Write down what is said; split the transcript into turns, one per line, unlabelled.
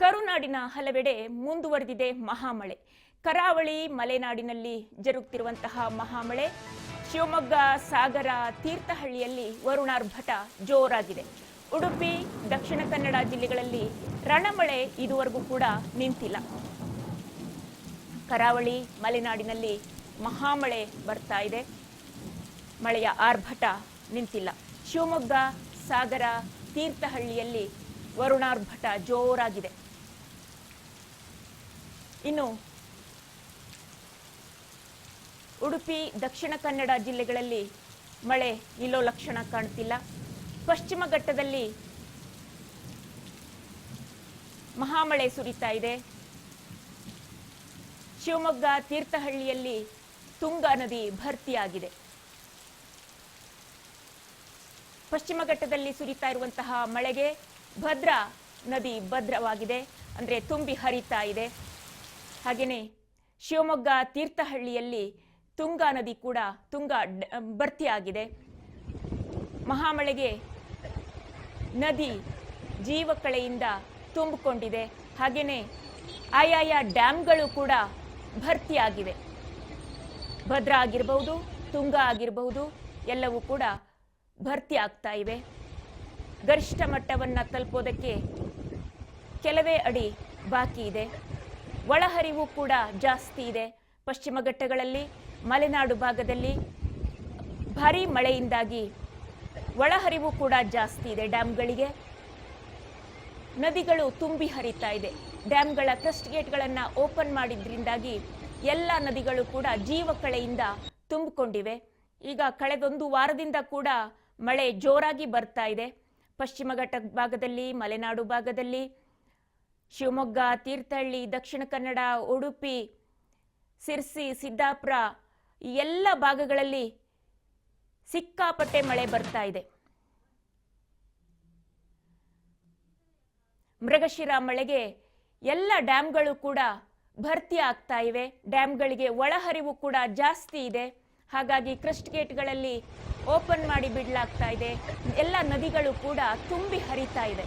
ಕರುನಾಡಿನ ಹಲವೆಡೆ ಮುಂದುವರೆದಿದೆ ಮಹಾಮಳೆ. ಕರಾವಳಿ ಮಲೆನಾಡಿನಲ್ಲಿ ಜರುಗುತ್ತಿರುವಂತಹ ಮಹಾಮಳೆ ಶಿವಮೊಗ್ಗ, ಸಾಗರ, ತೀರ್ಥಹಳ್ಳಿಯಲ್ಲಿ ವರುಣಾರ್ಭಟ ಜೋರಾಗಿದೆ. ಉಡುಪಿ, ದಕ್ಷಿಣ ಕನ್ನಡ ಜಿಲ್ಲೆಗಳಲ್ಲಿ ರಣಮಳೆ ಇದುವರೆಗೂ ಕೂಡ ನಿಂತಿಲ್ಲ. ಕರಾವಳಿ ಮಲೆನಾಡಿನಲ್ಲಿ ಮಹಾಮಳೆ ಬರ್ತಾ ಇದೆ. ಮಳೆಯ ಆರ್ಭಟ ನಿಂತಿಲ್ಲ. ಶಿವಮೊಗ್ಗ, ಸಾಗರ, ತೀರ್ಥಹಳ್ಳಿಯಲ್ಲಿ ವರುಣಾರ್ಭಟ ಜೋರಾಗಿದೆ. ಇನ್ನು ಉಡುಪಿ, ದಕ್ಷಿಣ ಕನ್ನಡ ಜಿಲ್ಲೆಗಳಲ್ಲಿ ಮಳೆ ನಿಲ್ಲೋ ಲಕ್ಷಣ ಕಾಣ್ತಿಲ್ಲ. ಪಶ್ಚಿಮ ಘಟ್ಟದಲ್ಲಿ ಮಹಾಮಳೆ ಸುರಿತಾ ಇದೆ. ಶಿವಮೊಗ್ಗ, ತೀರ್ಥಹಳ್ಳಿಯಲ್ಲಿ ತುಂಗಾ ನದಿ ಭರ್ತಿಯಾಗಿದೆ. ಪಶ್ಚಿಮ ಘಟ್ಟದಲ್ಲಿ ಸುರಿತಾ ಇರುವಂತಹ ಮಳೆಗೆ ಭದ್ರಾ ನದಿ ಭದ್ರವಾಗಿದೆ, ಅಂದರೆ ತುಂಬಿ ಹರಿತಾ ಇದೆ. ಹಾಗೆಯೇ ಶಿವಮೊಗ್ಗ, ತೀರ್ಥಹಳ್ಳಿಯಲ್ಲಿ ತುಂಗಾ ನದಿ ಕೂಡ ಭರ್ತಿಯಾಗಿದೆ. ಮಹಾಮಳೆಗೆ ನದಿ ಜೀವಕಳೆಯಿಂದ ತುಂಬಿಕೊಂಡಿದೆ. ಹಾಗೆಯೇ ಆಯಾಯ ಡ್ಯಾಮ್ಗಳು ಕೂಡ ಭರ್ತಿಯಾಗಿವೆ. ಭದ್ರಾ ಆಗಿರಬಹುದು, ತುಂಗಾ ಆಗಿರಬಹುದು, ಎಲ್ಲವೂ ಕೂಡ ಭರ್ತಿ ಆಗ್ತಾ ಇವೆ. ಗರಿಷ್ಠ ಮಟ್ಟವನ್ನು ತಲುಪೋದಕ್ಕೆ ಕೆಲವೇ ಅಡಿ ಬಾಕಿ ಇದೆ. ಒಳಹರಿವು ಕೂಡ ಜಾಸ್ತಿ ಇದೆ. ಪಶ್ಚಿಮ ಘಟ್ಟಗಳಲ್ಲಿ, ಮಲೆನಾಡು ಭಾಗದಲ್ಲಿ ಭಾರೀ ಮಳೆಯಿಂದಾಗಿ ಒಳಹರಿವು ಕೂಡ ಜಾಸ್ತಿ ಇದೆ. ಡ್ಯಾಮ್ಗಳಿಗೆ ನದಿಗಳು ತುಂಬಿ ಹರಿತಾ ಇದೆ. ಡ್ಯಾಮ್ಗಳ ಕ್ರಸ್ಟ್ ಗೇಟ್ಗಳನ್ನು ಓಪನ್ ಮಾಡಿದ್ರಿಂದಾಗಿ ಎಲ್ಲ ನದಿಗಳು ಕೂಡ ಜೀವಕಳೆಯಿಂದ ತುಂಬಿಕೊಂಡಿವೆ. ಈಗ ಕಳೆದೊಂದು ವಾರದಿಂದ ಕೂಡ ಮಳೆ ಜೋರಾಗಿ ಬರ್ತಾ ಇದೆ. ಪಶ್ಚಿಮ ಘಟ್ಟ ಭಾಗದಲ್ಲಿ, ಮಲೆನಾಡು ಭಾಗದಲ್ಲಿ, ಶಿವಮೊಗ್ಗ, ತೀರ್ಥಹಳ್ಳಿ, ದಕ್ಷಿಣ ಕನ್ನಡ, ಉಡುಪಿ, ಸಿರ್ಸಿ, ಸಿದ್ದಾಪುರ ಈ ಎಲ್ಲ ಭಾಗಗಳಲ್ಲಿ ಸಿಕ್ಕಾಪಟ್ಟೆ ಮಳೆ ಬರ್ತಾ ಇದೆ. ಮೃಗಶಿರ ಮಳೆಗೆ ಎಲ್ಲ ಡ್ಯಾಮ್ಗಳು ಕೂಡ ಭರ್ತಿ ಆಗ್ತಾ ಇವೆ. ಡ್ಯಾಮ್ಗಳಿಗೆ ಒಳಹರಿವು ಕೂಡ ಜಾಸ್ತಿ ಇದೆ. ಹಾಗಾಗಿ ಕ್ರಸ್ಟ್ ಗೇಟ್ಗಳಲ್ಲಿ ಓಪನ್ ಮಾಡಿ ಬಿಡಲಾಗ್ತಾ ಇದೆ. ಎಲ್ಲ ನದಿಗಳು ಕೂಡ ತುಂಬಿ ಹರಿತಾ ಇದೆ.